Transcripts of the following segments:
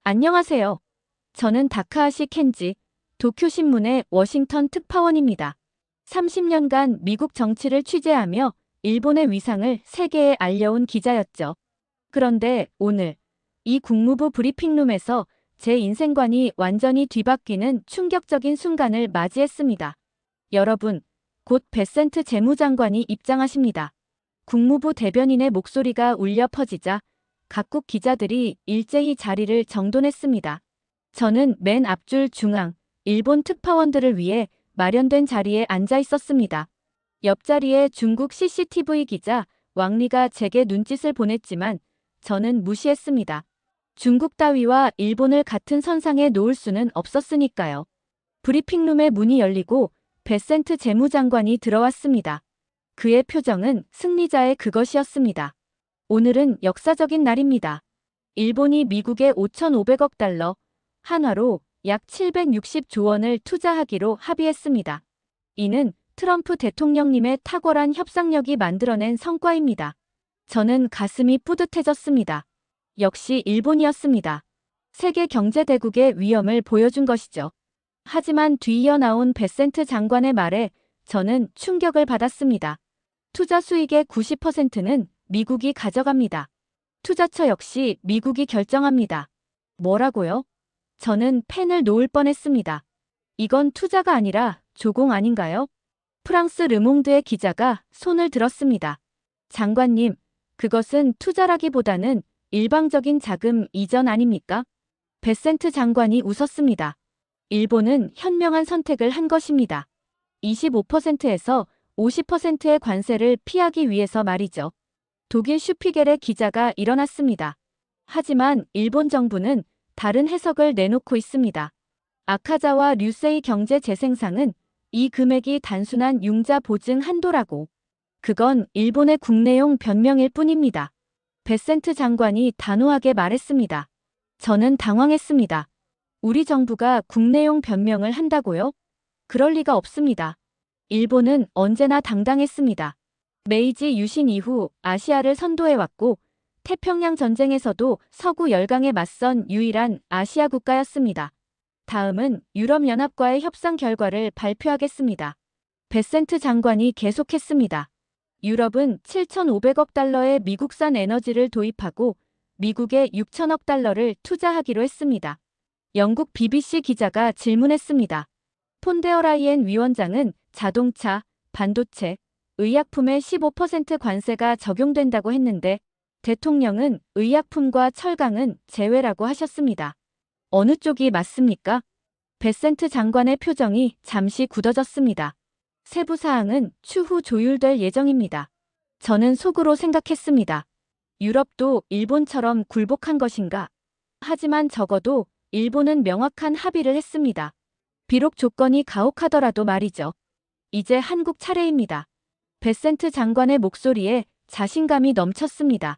안녕하세요. 저는 다카하시 켄지, 도쿄신문의 워싱턴 특파원입니다. 30년간 미국 정치를 취재하며 일본의 위상을 세계에 알려온 기자였죠. 그런데 오늘 이 국무부 브리핑룸에서 제 인생관이 완전히 뒤바뀌는 충격적인 순간을 맞이했습니다. 여러분, 곧 베센트 재무장관이 입장하십니다. 국무부 대변인의 목소리가 울려 퍼지자 각국 기자들이 일제히 자리를 정돈했습니다. 저는 맨 앞줄 중앙, 일본 특파원들을 위해 마련된 자리에 앉아 있었습니다. 옆자리에 중국 CCTV 기자 왕리가 제게 눈짓을 보냈지만 저는 무시했습니다. 중국 따위와 일본을 같은 선상에 놓을 수는 없었으니까요. 브리핑룸의 문이 열리고 베센트 재무장관이 들어왔습니다. 그의 표정은 승리자의 그것이었습니다. 오늘은 역사적인 날입니다. 일본이 미국에 5,500억 달러, 한화로 약 760조 원을 투자하기로 합의했습니다. 이는 트럼프 대통령님의 탁월한 협상력이 만들어낸 성과입니다. 저는 가슴이 뿌듯해졌습니다. 역시 일본이었습니다. 세계 경제 대국의 위엄을 보여준 것이죠. 하지만 뒤이어 나온 베센트 장관의 말에 저는 충격을 받았습니다. 투자 수익의 90%는 미국이 가져갑니다. 투자처 역시 미국이 결정합니다. 뭐라고요? 저는 펜을 놓을 뻔했습니다. 이건 투자가 아니라 조공 아닌가요? 프랑스 르몽드의 기자가 손을 들었습니다. 장관님, 그것은 투자라기보다는 일방적인 자금 이전 아닙니까? 베센트 장관이 웃었습니다. 일본은 현명한 선택을 한 것입니다. 25%에서 50%의 관세를 피하기 위해서 말이죠. 독일 슈피겔의 기자가 일어났습니다. 하지만 일본 정부는 다른 해석을 내놓고 있습니다. 아카자와 류세이 경제재생상은 이 금액이 단순한 융자 보증 한도라고. 그건 일본의 국내용 변명일 뿐입니다. 베센트 장관이 단호하게 말했습니다. 저는 당황했습니다. 우리 정부가 국내용 변명을 한다고요? 그럴 리가 없습니다. 일본은 언제나 당당했습니다. 메이지 유신 이후 아시아를 선도해왔고 태평양 전쟁에서도 서구 열강에 맞선 유일한 아시아 국가였습니다. 다음은 유럽연합과의 협상 결과를 발표하겠습니다. 베센트 장관이 계속했습니다. 유럽은 7,500억 달러의 미국산 에너지를 도입하고 미국에 6천억 달러를 투자하기로 했습니다. 영국 BBC 기자가 질문했습니다. 폰데어라이엔 위원장은 자동차, 반도체, 의약품에 15% 관세가 적용된다고 했는데 대통령은 의약품과 철강은 제외라고 하셨습니다. 어느 쪽이 맞습니까? 베센트 장관의 표정이 잠시 굳어졌습니다. 세부 사항은 추후 조율될 예정입니다. 저는 속으로 생각했습니다. 유럽도 일본처럼 굴복한 것인가? 하지만 적어도 일본은 명확한 합의를 했습니다. 비록 조건이 가혹하더라도 말이죠. 이제 한국 차례입니다. 베센트 장관의 목소리에 자신감이 넘쳤습니다.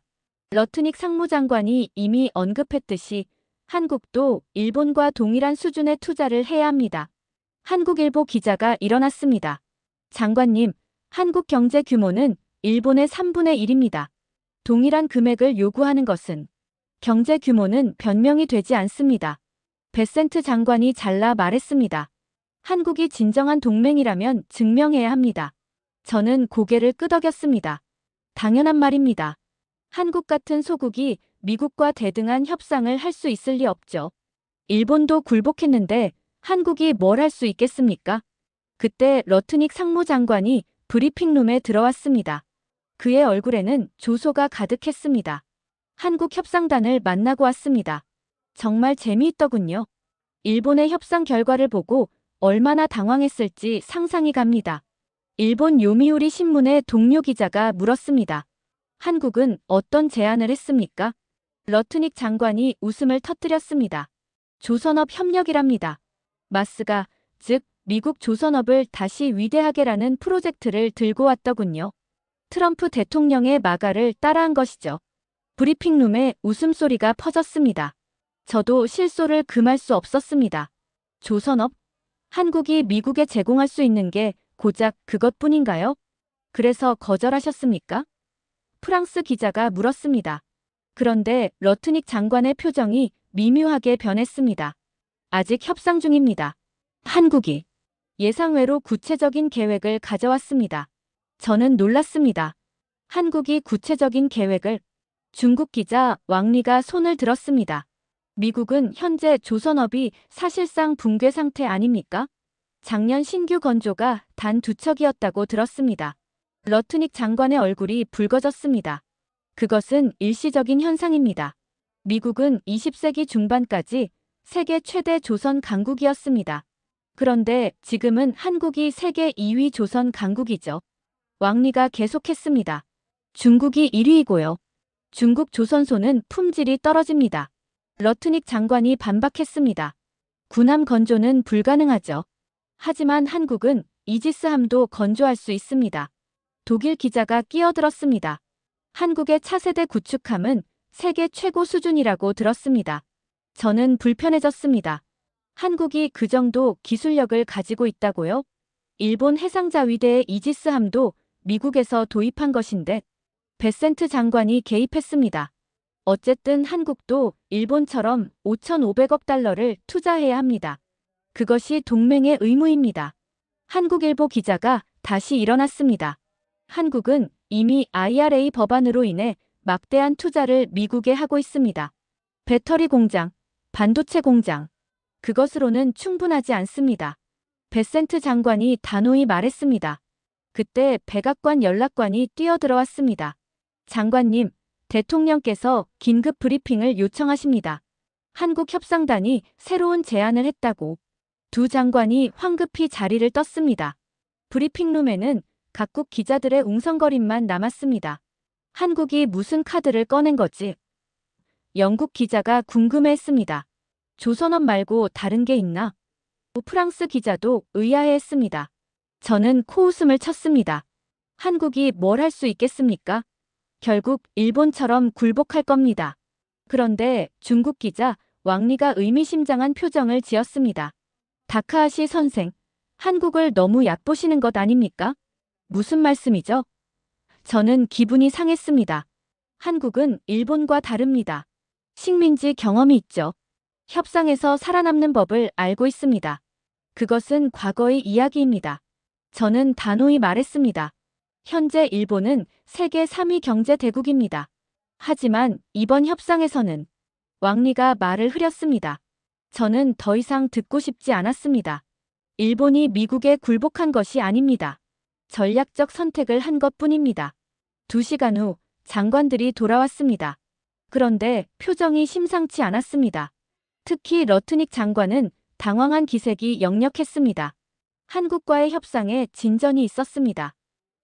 러트닉 상무장관이 이미 언급했듯이 한국도 일본과 동일한 수준의 투자를 해야 합니다. 한국일보 기자가 일어났습니다. 장관님, 한국 경제 규모는 일본의 3분의 1입니다. 동일한 금액을 요구하는 것은 경제 규모는 변명이 되지 않습니다. 베센트 장관이 잘라 말했습니다. 한국이 진정한 동맹이라면 증명해야 합니다. 저는 고개를 끄덕였습니다. 당연한 말입니다. 한국 같은 소국이 미국과 대등한 협상을 할 수 있을 리 없죠. 일본도 굴복했는데 한국이 뭘 할 수 있겠습니까? 그때 러트닉 상무장관이 브리핑룸에 들어왔습니다. 그의 얼굴에는 조소가 가득했습니다. 한국 협상단을 만나고 왔습니다. 정말 재미있더군요. 일본의 협상 결과를 보고 얼마나 당황했을지 상상이 갑니다. 일본 요미우리 신문의 동료 기자가 물었습니다. 한국은 어떤 제안을 했습니까? 러트닉 장관이 웃음을 터뜨렸습니다. 조선업 협력이랍니다. 마스가, 즉 미국 조선업을 다시 위대하게라는 프로젝트를 들고 왔더군요. 트럼프 대통령의 마가를 따라한 것이죠. 브리핑룸에 웃음소리가 퍼졌습니다. 저도 실소를 금할 수 없었습니다. 조선업? 한국이 미국에 제공할 수 있는 게 고작 그것뿐인가요? 그래서 거절하셨습니까? 프랑스 기자가 물었습니다. 그런데 러트닉 장관의 표정이 미묘하게 변했습니다. 아직 협상 중입니다. 한국이 예상외로 구체적인 계획을 가져왔습니다. 저는 놀랐습니다. 한국이 구체적인 계획을. 중국 기자 왕리가 손을 들었습니다. 미국은 현재 조선업이 사실상 붕괴 상태 아닙니까? 작년 신규 건조가 단 2척이었다고 들었습니다. 러트닉 장관의 얼굴이 붉어졌습니다. 그것은 일시적인 현상입니다. 미국은 20세기 중반까지 세계 최대 조선 강국이었습니다. 그런데 지금은 한국이 세계 2위 조선 강국이죠. 왕리가 계속했습니다. 중국이 1위이고요. 중국 조선소는 품질이 떨어집니다. 러트닉 장관이 반박했습니다. 군함 건조는 불가능하죠. 하지만 한국은 이지스함도 건조할 수 있습니다. 독일 기자가 끼어들었습니다. 한국의 차세대 구축함은 세계 최고 수준이라고 들었습니다. 저는 불편해졌습니다. 한국이 그 정도 기술력을 가지고 있다고요? 일본 해상자위대의 이지스함도 미국에서 도입한 것인데 베센트 장관이 개입했습니다. 어쨌든 한국도 일본처럼 5,500억 달러를 투자해야 합니다. 그것이 동맹의 의무입니다. 한국일보 기자가 다시 일어났습니다. 한국은 이미 IRA 법안으로 인해 막대한 투자를 미국에 하고 있습니다. 배터리 공장, 반도체 공장. 그것으로는 충분하지 않습니다. 베센트 장관이 단호히 말했습니다. 그때 백악관 연락관이 뛰어들어왔습니다. 장관님, 대통령께서 긴급 브리핑을 요청하십니다. 한국협상단이 새로운 제안을 했다고. 두 장관이 황급히 자리를 떴습니다. 브리핑룸에는 각국 기자들의 웅성거림만 남았습니다. 한국이 무슨 카드를 꺼낸 거지? 영국 기자가 궁금해했습니다. 조선업 말고 다른 게 있나? 프랑스 기자도 의아해했습니다. 저는 코웃음을 쳤습니다. 한국이 뭘 할 수 있겠습니까? 결국 일본처럼 굴복할 겁니다. 그런데 중국 기자 왕리가 의미심장한 표정을 지었습니다. 다카하시 선생, 한국을 너무 얕보시는 것 아닙니까? 무슨 말씀이죠? 저는 기분이 상했습니다. 한국은 일본과 다릅니다. 식민지 경험이 있죠. 협상에서 살아남는 법을 알고 있습니다. 그것은 과거의 이야기입니다. 저는 단호히 말했습니다. 현재 일본은 세계 3위 경제 대국입니다. 하지만 이번 협상에서는 왕리가 말을 흐렸습니다. 저는 더 이상 듣고 싶지 않았습니다. 일본이 미국에 굴복한 것이 아닙니다. 전략적 선택을 한 것뿐입니다. 2시간 후 장관들이 돌아왔습니다. 그런데 표정이 심상치 않았습니다. 특히 러트닉 장관은 당황한 기색이 역력했습니다. 한국과의 협상에 진전이 있었습니다.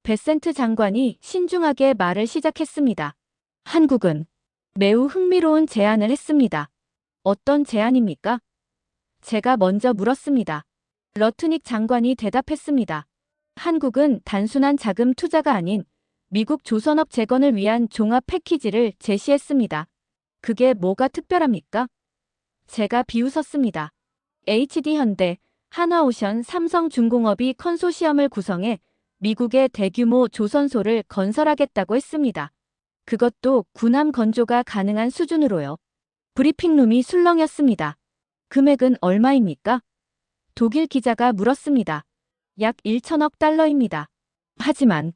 베센트 장관이 신중하게 말을 시작했습니다. 한국은 매우 흥미로운 제안을 했습니다. 어떤 제안입니까? 제가 먼저 물었습니다. 러트닉 장관이 대답했습니다. 한국은 단순한 자금 투자가 아닌 미국 조선업 재건을 위한 종합 패키지를 제시했습니다. 그게 뭐가 특별합니까? 제가 비웃었습니다. HD현대, 한화오션, 삼성중공업이 컨소시엄을 구성해 미국의 대규모 조선소를 건설하겠다고 했습니다. 그것도 군함 건조가 가능한 수준으로요. 브리핑룸이 술렁였습니다. 금액은 얼마입니까? 독일 기자가 물었습니다. 약 1천억 달러입니다. 하지만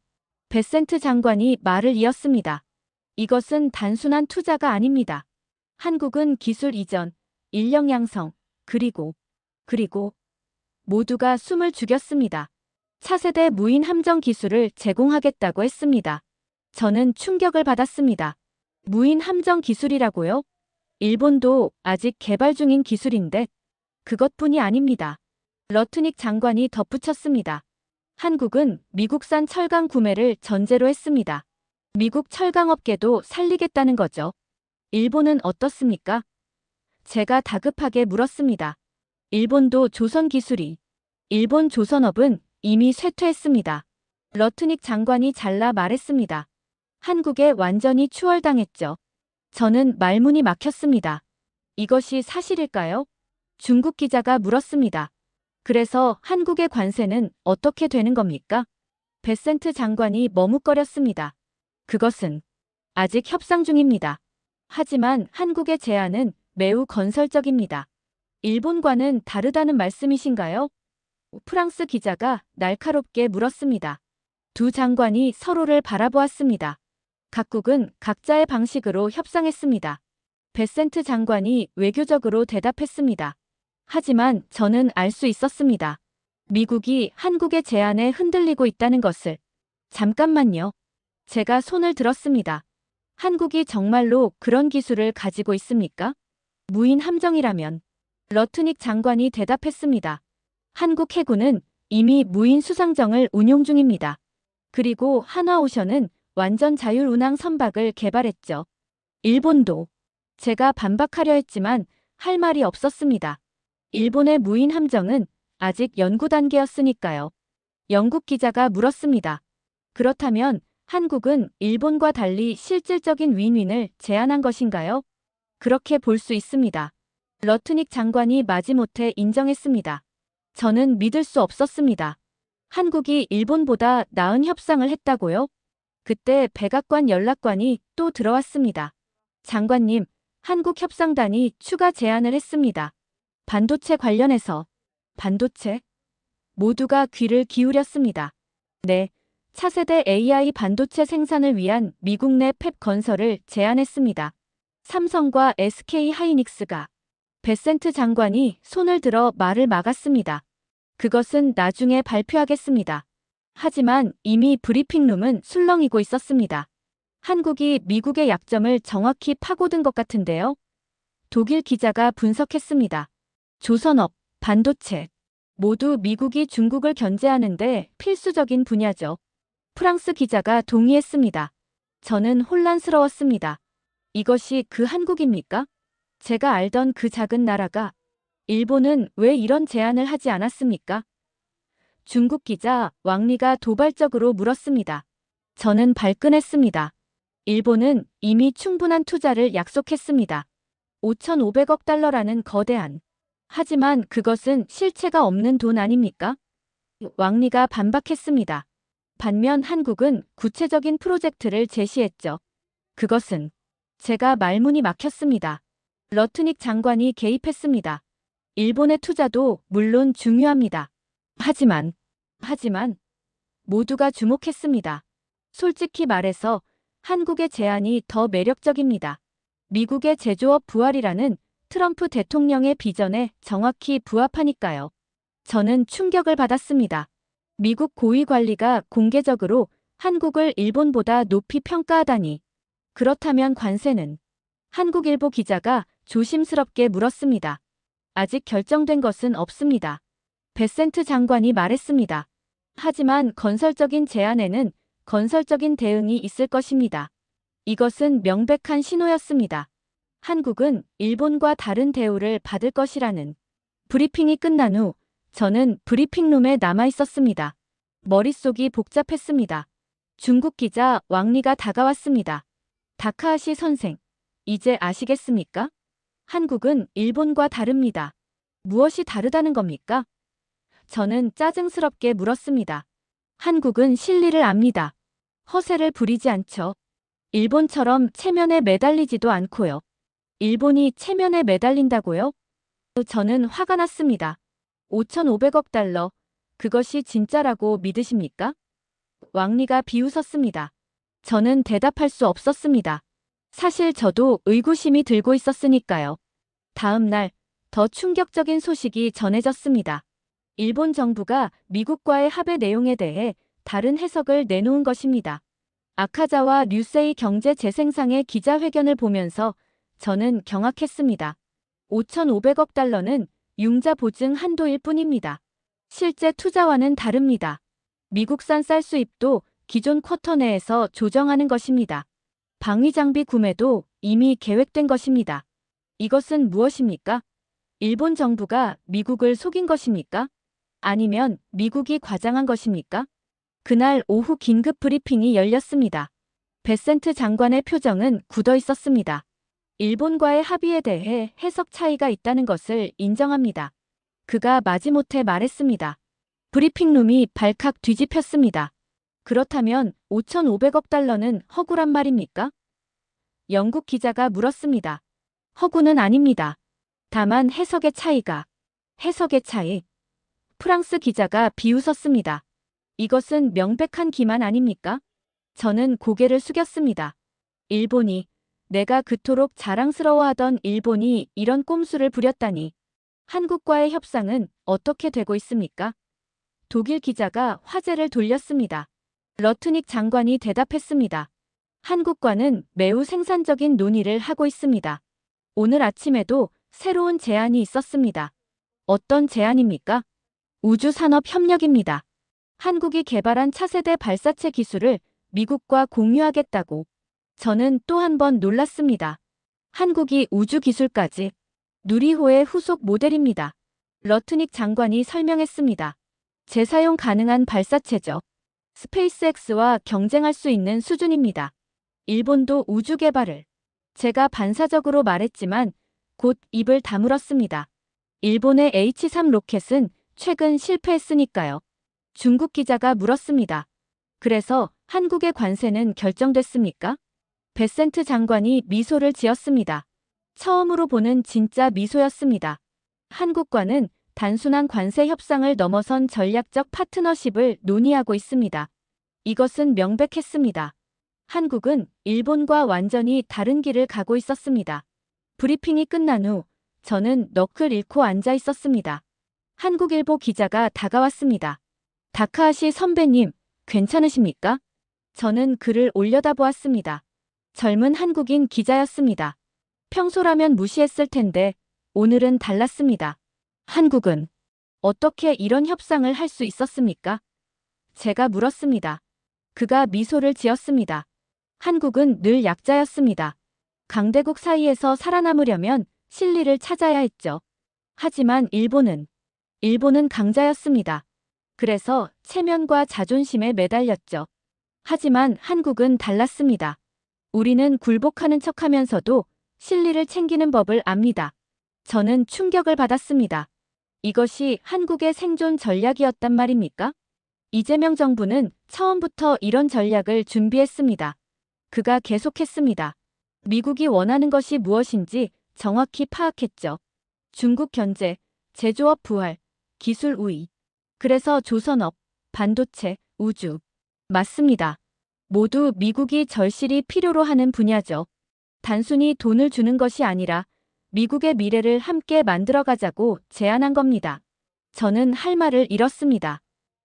베센트 장관이 말을 이었습니다. 이것은 단순한 투자가 아닙니다. 한국은 기술 이전, 인력 양성, 그리고 모두가 숨을 죽였습니다. 차세대 무인 함정 기술을 제공하겠다고 했습니다. 저는 충격을 받았습니다. 무인 함정 기술이라고요? 일본도 아직 개발 중인 기술인데 그것뿐이 아닙니다. 러트닉 장관이 덧붙였습니다. 한국은 미국산 철강 구매를 전제로 했습니다. 미국 철강업계도 살리겠다는 거죠. 일본은 어떻습니까? 제가 다급하게 물었습니다. 일본도 조선 기술이. 일본 조선업은 이미 쇠퇴했습니다. 러트닉 장관이 잘라 말했습니다. 한국에 완전히 추월당했죠. 저는 말문이 막혔습니다. 이것이 사실일까요? 중국 기자가 물었습니다. 그래서 한국의 관세는 어떻게 되는 겁니까? 베센트 장관이 머뭇거렸습니다. 그것은 아직 협상 중입니다. 하지만 한국의 제안은 매우 건설적입니다. 일본과는 다르다는 말씀이신가요? 프랑스 기자가 날카롭게 물었습니다. 두 장관이 서로를 바라보았습니다. 각국은 각자의 방식으로 협상했습니다. 베센트 장관이 외교적으로 대답했습니다. 하지만 저는 알 수 있었습니다. 미국이 한국의 제안에 흔들리고 있다는 것을. 잠깐만요. 제가 손을 들었습니다. 한국이 정말로 그런 기술을 가지고 있습니까? 무인 함정이라면. 러트닉 장관이 대답했습니다. 한국 해군은 이미 무인 수상정을 운용 중입니다. 그리고 한화오션은 완전 자율 운항 선박을 개발했죠. 일본도. 제가 반박하려 했지만 할 말이 없었습니다. 일본의 무인 함정은 아직 연구 단계였으니까요. 영국 기자가 물었습니다. 그렇다면 한국은 일본과 달리 실질적인 윈윈을 제안한 것인가요? 그렇게 볼 수 있습니다. 러트닉 장관이 마지못해 인정했습니다. 저는 믿을 수 없었습니다. 한국이 일본보다 나은 협상을 했다고요? 그때 백악관 연락관이 또 들어왔습니다. 장관님, 한국 협상단이 추가 제안을 했습니다. 반도체 관련해서. 반도체? 모두가 귀를 기울였습니다. 네, 차세대 AI 반도체 생산을 위한 미국 내 팹 건설을 제안했습니다. 삼성과 SK 하이닉스가. 베센트 장관이 손을 들어 말을 막았습니다. 그것은 나중에 발표하겠습니다. 하지만 이미 브리핑룸은 술렁이고 있었습니다. 한국이 미국의 약점을 정확히 파고든 것 같은데요. 독일 기자가 분석했습니다. 조선업, 반도체. 모두 미국이 중국을 견제하는데 필수적인 분야죠. 프랑스 기자가 동의했습니다. 저는 혼란스러웠습니다. 이것이 그 한국입니까? 제가 알던 그 작은 나라가. 일본은 왜 이런 제안을 하지 않았습니까? 중국 기자 왕리가 도발적으로 물었습니다. 저는 발끈했습니다. 일본은 이미 충분한 투자를 약속했습니다. 5,500억 달러라는 거대한. 하지만 그것은 실체가 없는 돈 아닙니까? 왕리가 반박했습니다. 반면 한국은 구체적인 프로젝트를 제시했죠. 그것은. 제가 말문이 막혔습니다. 러트닉 장관이 개입했습니다. 일본의 투자도 물론 중요합니다. 하지만 모두가 주목했습니다. 솔직히 말해서 한국의 제안이 더 매력적입니다. 미국의 제조업 부활이라는 트럼프 대통령의 비전에 정확히 부합하니까요. 저는 충격을 받았습니다. 미국 고위 관리가 공개적으로 한국을 일본보다 높이 평가하다니. 그렇다면 관세는? 한국일보 기자가 조심스럽게 물었습니다. 아직 결정된 것은 없습니다. 베센트 장관이 말했습니다. 하지만 건설적인 제안에는 건설적인 대응이 있을 것입니다. 이것은 명백한 신호였습니다. 한국은 일본과 다른 대우를 받을 것이라는. 브리핑이 끝난 후 저는 브리핑룸에 남아 있었습니다. 머릿속이 복잡했습니다. 중국 기자 왕리가 다가왔습니다. 다카하시 선생, 이제 아시겠습니까? 한국은 일본과 다릅니다. 무엇이 다르다는 겁니까? 저는 짜증스럽게 물었습니다. 한국은 실리를 압니다. 허세를 부리지 않죠. 일본처럼 체면에 매달리지도 않고요. 일본이 체면에 매달린다고요? 저는 화가 났습니다. 5,500억 달러, 그것이 진짜라고 믿으십니까? 왕리가 비웃었습니다. 저는 대답할 수 없었습니다. 사실 저도 의구심이 들고 있었으니까요. 다음 날, 더 충격적인 소식이 전해졌습니다. 일본 정부가 미국과의 합의 내용에 대해 다른 해석을 내놓은 것입니다. 아카자와 류세이 경제재생상의 기자회견을 보면서 저는 경악했습니다. 5,500억 달러는 융자 보증 한도일 뿐입니다. 실제 투자와는 다릅니다. 미국산 쌀 수입도 기존 쿼터 내에서 조정하는 것입니다. 방위장비 구매도 이미 계획된 것입니다. 이것은 무엇입니까? 일본 정부가 미국을 속인 것입니까? 아니면 미국이 과장한 것입니까? 그날 오후 긴급 브리핑이 열렸습니다. 베센트 장관의 표정은 굳어 있었습니다. 일본과의 합의에 대해 해석 차이가 있다는 것을 인정합니다. 그가 마지못해 말했습니다. 브리핑룸이 발칵 뒤집혔습니다. 그렇다면 5,500억 달러는 허구란 말입니까? 영국 기자가 물었습니다. 허구는 아닙니다. 다만 해석의 차이가. 해석의 차이. 프랑스 기자가 비웃었습니다. 이것은 명백한 기만 아닙니까? 저는 고개를 숙였습니다. 일본이, 내가 그토록 자랑스러워하던 일본이 이런 꼼수를 부렸다니. 한국과의 협상은 어떻게 되고 있습니까? 독일 기자가 화제를 돌렸습니다. 러트닉 장관이 대답했습니다. 한국과는 매우 생산적인 논의를 하고 있습니다. 오늘 아침에도 새로운 제안이 있었습니다. 어떤 제안입니까? 우주산업협력입니다. 한국이 개발한 차세대 발사체 기술을 미국과 공유하겠다고. 저는 또 한 번 놀랐습니다. 한국이 우주기술까지. 누리호의 후속 모델입니다. 러트닉 장관이 설명했습니다. 재사용 가능한 발사체죠. 스페이스X와 경쟁할 수 있는 수준입니다. 일본도 우주 개발을. 제가 반사적으로 말했지만 곧 입을 다물었습니다. 일본의 H3 로켓은 최근 실패했으니까요. 중국 기자가 물었습니다. 그래서 한국의 관세는 결정됐습니까? 베센트 장관이 미소를 지었습니다. 처음으로 보는 진짜 미소였습니다. 한국과는 단순한 관세 협상을 넘어선 전략적 파트너십을 논의하고 있습니다. 이것은 명백했습니다. 한국은 일본과 완전히 다른 길을 가고 있었습니다. 브리핑이 끝난 후 저는 넋을 잃고 앉아 있었습니다. 한국일보 기자가 다가왔습니다. 다카하시 선배님, 괜찮으십니까? 저는 글을 올려다보았습니다. 젊은 한국인 기자였습니다. 평소라면 무시했을 텐데 오늘은 달랐습니다. 한국은 어떻게 이런 협상을 할 수 있었습니까? 제가 물었습니다. 그가 미소를 지었습니다. 한국은 늘 약자였습니다. 강대국 사이에서 살아남으려면 실리를 찾아야 했죠. 하지만 일본은 강자였습니다. 그래서 체면과 자존심에 매달렸죠. 하지만 한국은 달랐습니다. 우리는 굴복하는 척하면서도 실리를 챙기는 법을 압니다. 저는 충격을 받았습니다. 이것이 한국의 생존 전략이었단 말입니까? 이재명 정부는 처음부터 이런 전략을 준비했습니다. 그가 계속했습니다. 미국이 원하는 것이 무엇인지 정확히 파악했죠. 중국 견제, 제조업 부활, 기술 우위. 그래서 조선업, 반도체, 우주. 맞습니다. 모두 미국이 절실히 필요로 하는 분야죠. 단순히 돈을 주는 것이 아니라 미국의 미래를 함께 만들어가자고 제안한 겁니다. 저는 할 말을 잃었습니다.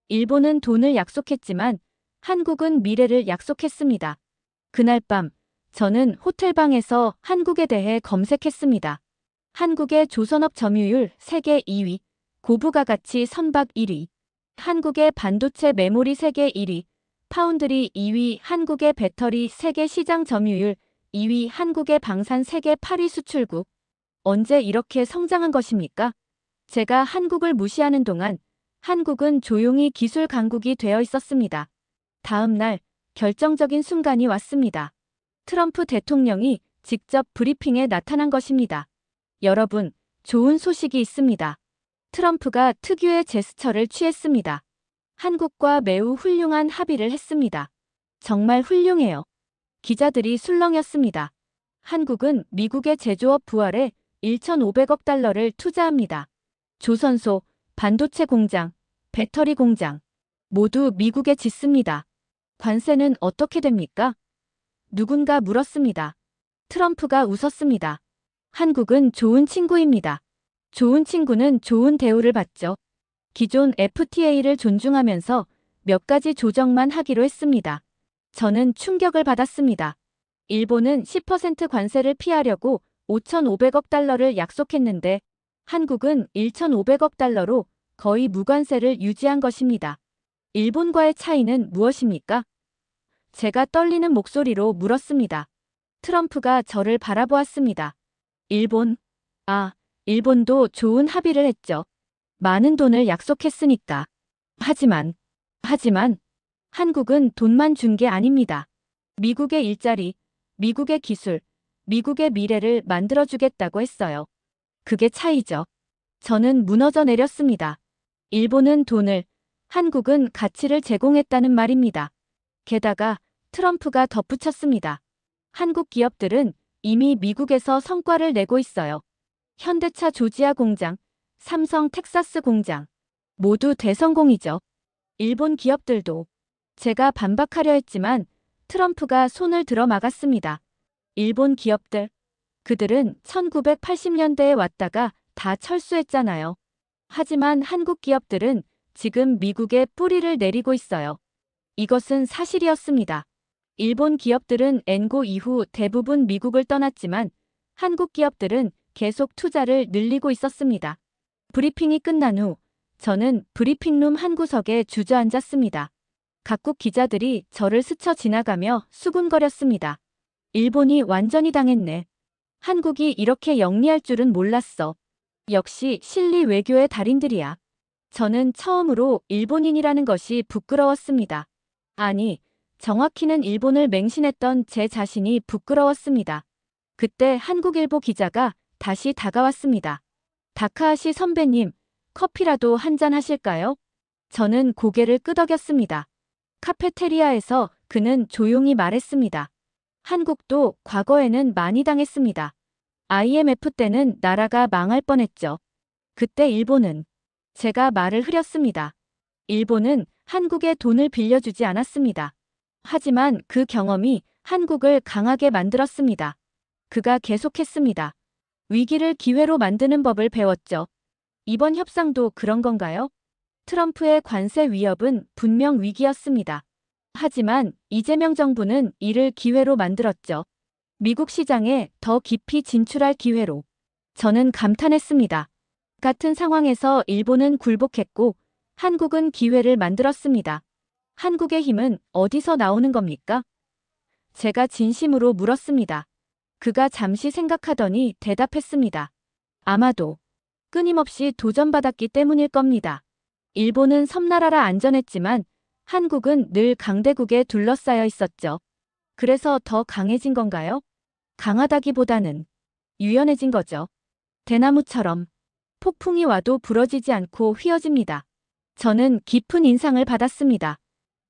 일본은 돈을 약속했지만 한국은 미래를 약속했습니다. 그날 밤 저는 호텔방에서 한국에 대해 검색했습니다. 한국의 조선업 점유율 세계 2위, 고부가 가치 선박 1위, 한국의 반도체 메모리 세계 1위, 파운드리 2위, 한국의 배터리 세계 시장 점유율 2위, 한국의 방산 세계 8위 수출국. 언제 이렇게 성장한 것입니까? 제가 한국을 무시하는 동안 한국은 조용히 기술 강국이 되어 있었습니다. 다음 날 결정적인 순간이 왔습니다. 트럼프 대통령이 직접 브리핑에 나타난 것입니다. 여러분, 좋은 소식이 있습니다. 트럼프가 특유의 제스처를 취했습니다. 한국과 매우 훌륭한 합의를 했습니다. 정말 훌륭해요. 기자들이 술렁였습니다. 한국은 미국의 제조업 부활에 1,500억 달러를 투자합니다. 조선소, 반도체 공장, 배터리 공장 모두 미국에 짓습니다. 관세는 어떻게 됩니까? 누군가 물었습니다. 트럼프가 웃었습니다. 한국은 좋은 친구입니다. 좋은 친구는 좋은 대우를 받죠. 기존 FTA를 존중하면서 몇 가지 조정만 하기로 했습니다. 저는 충격을 받았습니다. 일본은 10% 관세를 피하려고 5,500억 달러를 약속했는데 한국은 1,500억 달러로 거의 무관세를 유지한 것입니다. 일본과의 차이는 무엇입니까? 제가 떨리는 목소리로 물었습니다. 트럼프가 저를 바라보았습니다. 일본도 좋은 합의를 했죠. 많은 돈을 약속했으니까. 하지만 한국은 돈만 준 게 아닙니다. 미국의 일자리, 미국의 기술, 미국의 미래를 만들어주겠다고 했어요. 그게 차이죠. 저는 무너져 내렸습니다. 일본은 돈을, 한국은 가치를 제공했다는 말입니다. 게다가 트럼프가 덧붙였습니다. 한국 기업들은 이미 미국에서 성과를 내고 있어요. 현대차 조지아 공장, 삼성 텍사스 공장. 모두 대성공이죠. 일본 기업들도. 제가 반박하려 했지만 트럼프가 손을 들어 막았습니다. 일본 기업들. 그들은 1980년대에 왔다가 다 철수했잖아요. 하지만 한국 기업들은 지금 미국에 뿌리를 내리고 있어요. 이것은 사실이었습니다. 일본 기업들은 엔고 이후 대부분 미국을 떠났지만 한국 기업들은 계속 투자를 늘리고 있었습니다. 브리핑이 끝난 후 저는 브리핑룸 한 구석에 주저앉았습니다. 각국 기자들이 저를 스쳐 지나가며 수군거렸습니다. 일본이 완전히 당했네. 한국이 이렇게 영리할 줄은 몰랐어. 역시 실리 외교의 달인들이야. 저는 처음으로 일본인이라는 것이 부끄러웠습니다. 아니, 정확히는 일본을 맹신했던 제 자신이 부끄러웠습니다. 그때 한국일보 기자가 다시 다가왔습니다. 다카하시 선배님, 커피라도 한잔 하실까요? 저는 고개를 끄덕였습니다. 카페테리아에서 그는 조용히 말했습니다. 한국도 과거에는 많이 당했습니다. IMF 때는 나라가 망할 뻔했죠. 그때 일본은. 제가 말을 흐렸습니다. 일본은 한국에 돈을 빌려주지 않았습니다. 하지만 그 경험이 한국을 강하게 만들었습니다. 그가 계속했습니다. 위기를 기회로 만드는 법을 배웠죠. 이번 협상도 그런 건가요? 트럼프의 관세 위협은 분명 위기였습니다. 하지만 이재명 정부는 이를 기회로 만들었죠. 미국 시장에 더 깊이 진출할 기회로. 저는 감탄했습니다. 같은 상황에서 일본은 굴복했고 한국은 기회를 만들었습니다. 한국의 힘은 어디서 나오는 겁니까? 제가 진심으로 물었습니다. 그가 잠시 생각하더니 대답했습니다. 아마도 끊임없이 도전받았기 때문일 겁니다. 일본은 섬나라라 안전했지만 한국은 늘 강대국에 둘러싸여 있었죠. 그래서 더 강해진 건가요? 강하다기보다는 유연해진 거죠. 대나무처럼 폭풍이 와도 부러지지 않고 휘어집니다. 저는 깊은 인상을 받았습니다.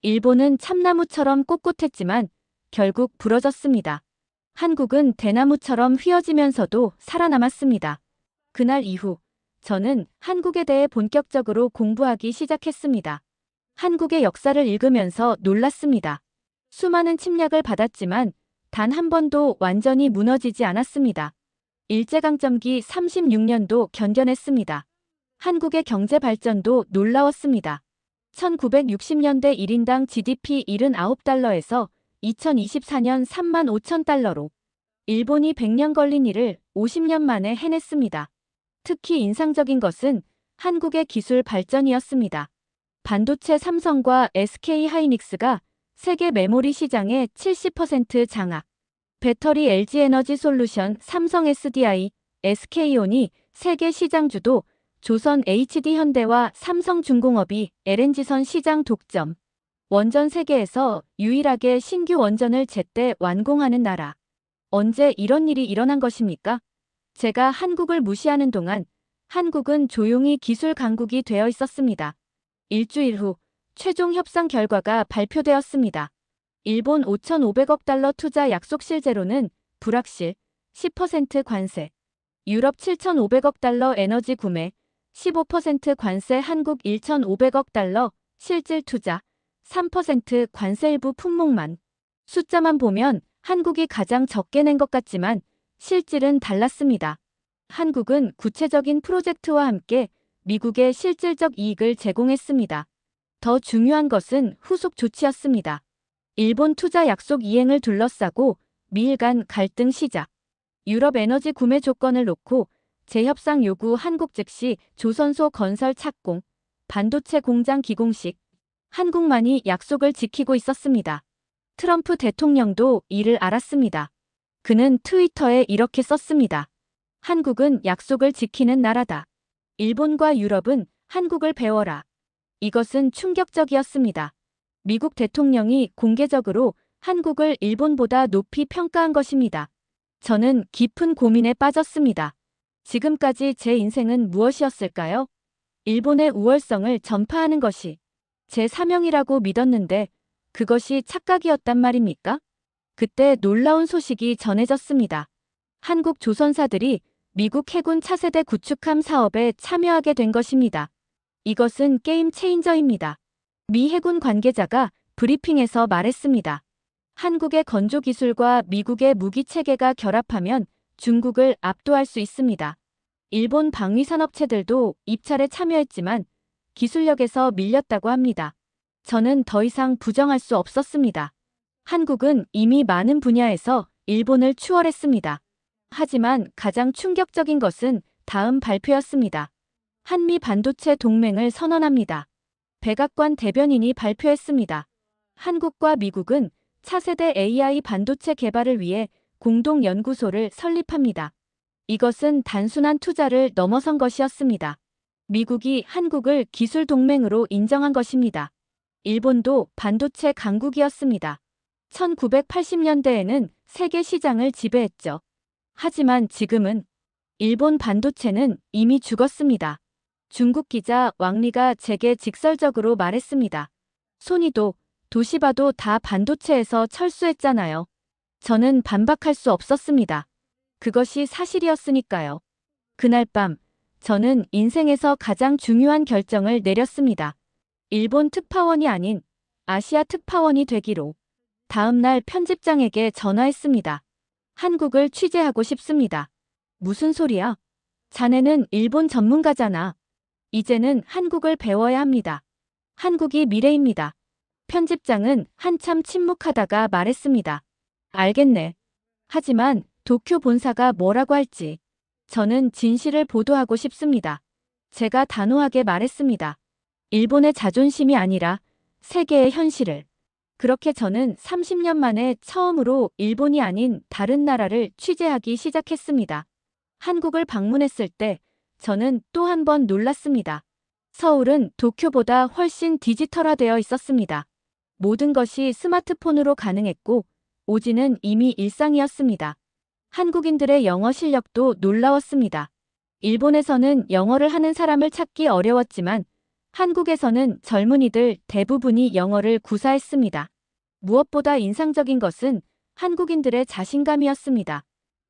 일본은 참나무처럼 꼿꼿했지만 결국 부러졌습니다. 한국은 대나무처럼 휘어지면서도 살아남았습니다. 그날 이후 저는 한국에 대해 본격적으로 공부하기 시작했습니다. 한국의 역사를 읽으면서 놀랐습니다. 수많은 침략을 받았지만 단 한 번도 완전히 무너지지 않았습니다. 일제강점기 36년도 견뎌냈습니다. 한국의 경제 발전도 놀라웠습니다. 1960년대 1인당 GDP 79달러에서 2024년 35,000달러로 일본이 100년 걸린 일을 50년 만에 해냈습니다. 특히 인상적인 것은 한국의 기술 발전이었습니다. 반도체 삼성과 SK하이닉스가 세계 메모리 시장의 70% 장악, 배터리 LG에너지솔루션, 삼성 SDI, SK온이 세계 시장 주도, 조선 HD현대와 삼성중공업이 LNG선 시장 독점, 원전 세계에서 유일하게 신규 원전을 제때 완공하는 나라. 언제 이런 일이 일어난 것입니까? 제가 한국을 무시하는 동안 한국은 조용히 기술 강국이 되어 있었습니다. 일주일 후 최종 협상 결과가 발표되었습니다. 일본 5,500억 달러 투자 약속 실제로는 불확실 10% 관세. 유럽 7,500억 달러 에너지 구매 15% 관세. 한국 1,500억 달러 실질 투자 3% 관세. 일부 품목만. 숫자만 보면 한국이 가장 적게 낸 것 같지만 실질은 달랐습니다. 한국은 구체적인 프로젝트와 함께 미국에 실질적 이익을 제공했습니다. 더 중요한 것은 후속 조치였습니다. 일본 투자 약속 이행을 둘러싸고 미일 간 갈등 시작. 유럽 에너지 구매 조건을 놓고 재협상 요구. 한국 즉시 조선소 건설 착공, 반도체 공장 기공식. 한국만이 약속을 지키고 있었습니다. 트럼프 대통령도 이를 알았습니다. 그는 트위터에 이렇게 썼습니다. 한국은 약속을 지키는 나라다. 일본과 유럽은 한국을 배워라. 이것은 충격적이었습니다. 미국 대통령이 공개적으로 한국을 일본보다 높이 평가한 것입니다. 저는 깊은 고민에 빠졌습니다. 지금까지 제 인생은 무엇이었을까요? 일본의 우월성을 전파하는 것이 제 사명이라고 믿었는데 그것이 착각이었단 말입니까? 그때 놀라운 소식이 전해졌습니다. 한국 조선사들이 미국 해군 차세대 구축함 사업에 참여하게 된 것입니다. 이것은 게임 체인저입니다. 미 해군 관계자가 브리핑에서 말했습니다. 한국의 건조 기술과 미국의 무기 체계가 결합하면 중국을 압도할 수 있습니다. 일본 방위산업체들도 입찰에 참여했지만 기술력에서 밀렸다고 합니다. 저는 더 이상 부정할 수 없었습니다. 한국은 이미 많은 분야에서 일본을 추월했습니다. 하지만 가장 충격적인 것은 다음 발표였습니다. 한미 반도체 동맹을 선언합니다. 백악관 대변인이 발표했습니다. 한국과 미국은 차세대 AI 반도체 개발을 위해 공동 연구소를 설립합니다. 이것은 단순한 투자를 넘어선 것이었습니다. 미국이 한국을 기술 동맹으로 인정한 것입니다. 일본도 반도체 강국이었습니다. 1980년대에는 세계 시장을 지배했죠. 하지만 지금은 일본 반도체는 이미 죽었습니다. 중국 기자 왕리가 제게 직설적으로 말했습니다. 소니도 도시바도 다 반도체에서 철수했잖아요. 저는 반박할 수 없었습니다. 그것이 사실이었으니까요. 그날 밤 저는 인생에서 가장 중요한 결정을 내렸습니다. 일본 특파원이 아닌 아시아 특파원이 되기로. 다음 날 편집장에게 전화했습니다. 한국을 취재하고 싶습니다. 무슨 소리야? 자네는 일본 전문가잖아. 이제는 한국을 배워야 합니다. 한국이 미래입니다. 편집장은 한참 침묵하다가 말했습니다. 알겠네. 하지만 도쿄 본사가 뭐라고 할지. 저는 진실을 보도하고 싶습니다. 제가 단호하게 말했습니다. 일본의 자존심이 아니라 세계의 현실을. 그렇게 저는 30년 만에 처음으로 일본이 아닌 다른 나라를 취재하기 시작했습니다. 한국을 방문했을 때 저는 또 한 번 놀랐습니다. 서울은 도쿄보다 훨씬 디지털화되어 있었습니다. 모든 것이 스마트폰으로 가능했고 오지는 이미 일상이었습니다. 한국인들의 영어 실력도 놀라웠습니다. 일본에서는 영어를 하는 사람을 찾기 어려웠지만 한국에서는 젊은이들 대부분이 영어를 구사했습니다. 무엇보다 인상적인 것은 한국인들의 자신감이었습니다.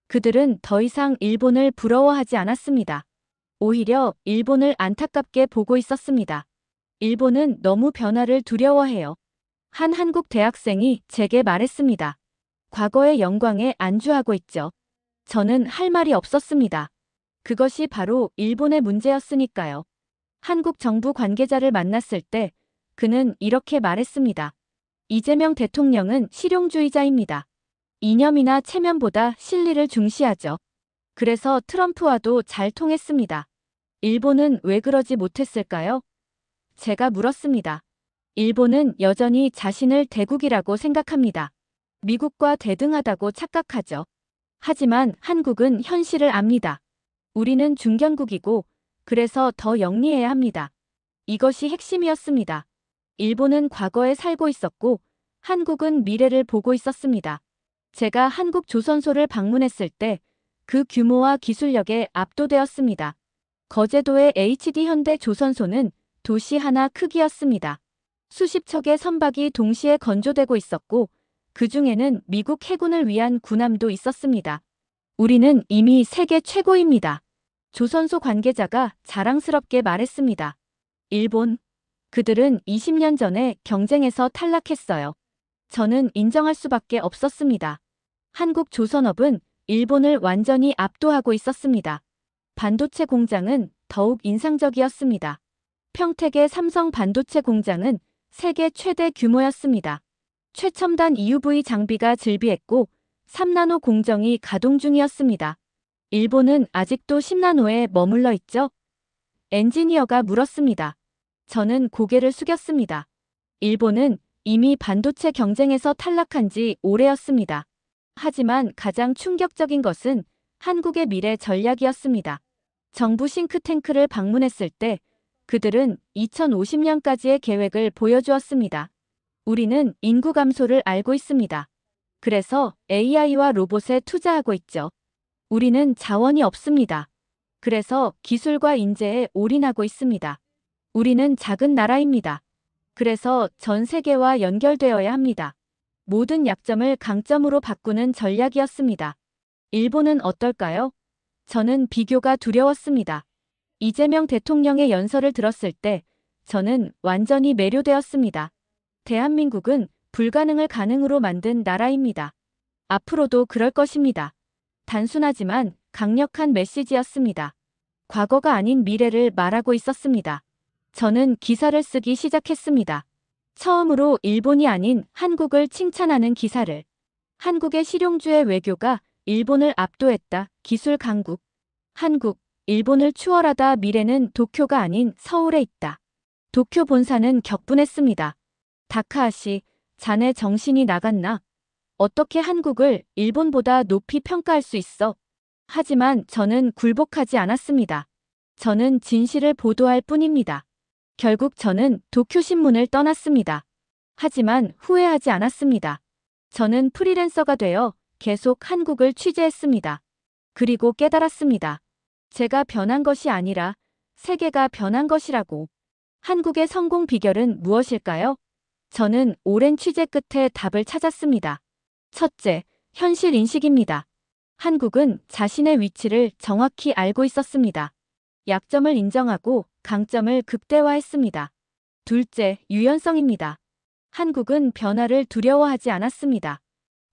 그들은 더 이상 일본을 부러워하지 않았습니다. 오히려 일본을 안타깝게 보고 있었습니다. 일본은 너무 변화를 두려워해요. 한 한국 대학생이 제게 말했습니다. 과거의 영광에 안주하고 있죠. 저는 할 말이 없었습니다. 그것이 바로 일본의 문제였으니까요. 한국 정부 관계자를 만났을 때 그는 이렇게 말했습니다. 이재명 대통령은 실용주의자입니다. 이념이나 체면보다 실리를 중시하죠. 그래서 트럼프와도 잘 통했습니다. 일본은 왜 그러지 못했을까요? 제가 물었습니다. 일본은 여전히 자신을 대국이라고 생각합니다. 미국과 대등하다고 착각하죠. 하지만 한국은 현실을 압니다. 우리는 중견국이고 그래서 더 영리해야 합니다. 이것이 핵심이었습니다. 일본은 과거에 살고 있었고 한국은 미래를 보고 있었습니다. 제가 한국 조선소를 방문했을 때 그 규모와 기술력에 압도되었습니다. 거제도의 HD 현대 조선소는 도시 하나 크기였습니다. 수십 척의 선박이 동시에 건조되고 있었고 그 중에는 미국 해군을 위한 군함도 있었습니다. 우리는 이미 세계 최고입니다. 조선소 관계자가 자랑스럽게 말했습니다. 일본, 그들은 20년 전에 경쟁에서 탈락했어요. 저는 인정할 수밖에 없었습니다. 한국 조선업은 일본을 완전히 압도하고 있었습니다. 반도체 공장은 더욱 인상적이었습니다. 평택의 삼성 반도체 공장은 세계 최대 규모였습니다. 최첨단 EUV 장비가 즐비했고 3나노 공정이 가동 중이었습니다. 일본은 아직도 10나노에 머물러 있죠? 엔지니어가 물었습니다. 저는 고개를 숙였습니다. 일본은 이미 반도체 경쟁에서 탈락한 지 오래였습니다. 하지만 가장 충격적인 것은 한국의 미래 전략이었습니다. 정부 싱크탱크를 방문했을 때 그들은 2050년까지의 계획을 보여주었습니다. 우리는 인구 감소를 알고 있습니다. 그래서 AI와 로봇에 투자하고 있죠. 우리는 자원이 없습니다. 그래서 기술과 인재에 올인하고 있습니다. 우리는 작은 나라입니다. 그래서 전 세계와 연결되어야 합니다. 모든 약점을 강점으로 바꾸는 전략이었습니다. 일본은 어떨까요? 저는 비교가 두려웠습니다. 이재명 대통령의 연설을 들었을 때 저는 완전히 매료되었습니다. 대한민국은 불가능을 가능으로 만든 나라입니다. 앞으로도 그럴 것입니다. 단순하지만 강력한 메시지였습니다. 과거가 아닌 미래를 말하고 있었습니다. 저는 기사를 쓰기 시작했습니다. 처음으로 일본이 아닌 한국을 칭찬하는 기사를. 한국의 실용주의 외교가 일본을 압도했다. 기술 강국. 한국, 일본을 추월하다. 미래는 도쿄가 아닌 서울에 있다. 도쿄 본사는 격분했습니다. 다카하시, 자네 정신이 나갔나? 어떻게 한국을 일본보다 높이 평가할 수 있어? 하지만 저는 굴복하지 않았습니다. 저는 진실을 보도할 뿐입니다. 결국 저는 도쿄신문을 떠났습니다. 하지만 후회하지 않았습니다. 저는 프리랜서가 되어 계속 한국을 취재했습니다. 그리고 깨달았습니다. 제가 변한 것이 아니라 세계가 변한 것이라고. 한국의 성공 비결은 무엇일까요? 저는 오랜 취재 끝에 답을 찾았습니다. 첫째, 현실 인식입니다. 한국은 자신의 위치를 정확히 알고 있었습니다. 약점을 인정하고 강점을 극대화했습니다. 둘째, 유연성입니다. 한국은 변화를 두려워하지 않았습니다.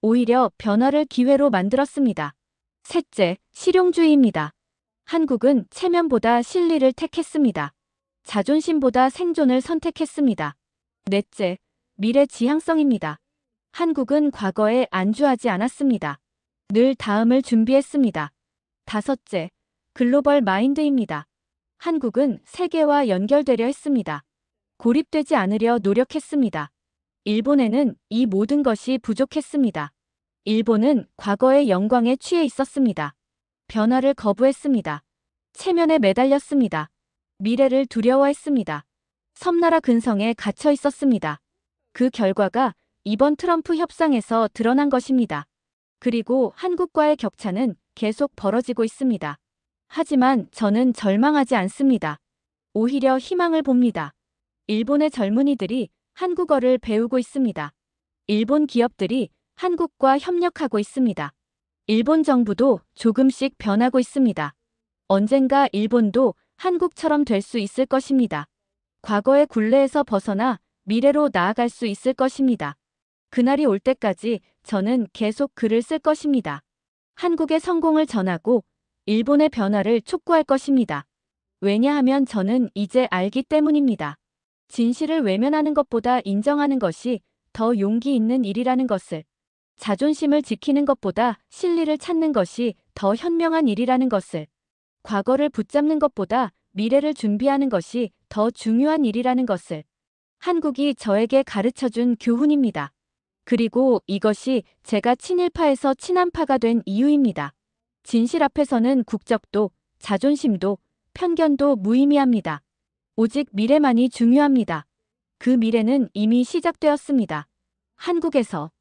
오히려 변화를 기회로 만들었습니다. 셋째, 실용주의입니다. 한국은 체면보다 실리를 택했습니다. 자존심보다 생존을 선택했습니다. 넷째, 미래 지향성입니다. 한국은 과거에 안주하지 않았습니다. 늘 다음을 준비했습니다. 다섯째, 글로벌 마인드입니다. 한국은 세계와 연결되려 했습니다. 고립되지 않으려 노력했습니다. 일본에는 이 모든 것이 부족했습니다. 일본은 과거의 영광에 취해 있었습니다. 변화를 거부했습니다. 체면에 매달렸습니다. 미래를 두려워했습니다. 섬나라 근성에 갇혀 있었습니다. 그 결과가 이번 트럼프 협상에서 드러난 것입니다. 그리고 한국과의 격차는 계속 벌어지고 있습니다. 하지만 저는 절망하지 않습니다. 오히려 희망을 봅니다. 일본의 젊은이들이 한국어를 배우고 있습니다. 일본 기업들이 한국과 협력하고 있습니다. 일본 정부도 조금씩 변하고 있습니다. 언젠가 일본도 한국처럼 될 수 있을 것입니다. 과거의 굴레에서 벗어나 미래로 나아갈 수 있을 것입니다. 그날이 올 때까지 저는 계속 글을 쓸 것입니다. 한국의 성공을 전하고 일본의 변화를 촉구할 것입니다. 왜냐하면 저는 이제 알기 때문입니다. 진실을 외면하는 것보다 인정하는 것이 더 용기 있는 일이라는 것을. 자존심을 지키는 것보다 실리를 찾는 것이 더 현명한 일이라는 것을. 과거를 붙잡는 것보다 미래를 준비하는 것이 더 중요한 일이라는 것을. 한국이 저에게 가르쳐준 교훈입니다. 그리고 이것이 제가 친일파에서 친한파가 된 이유입니다. 진실 앞에서는 국적도, 자존심도, 편견도 무의미합니다. 오직 미래만이 중요합니다. 그 미래는 이미 시작되었습니다. 한국에서.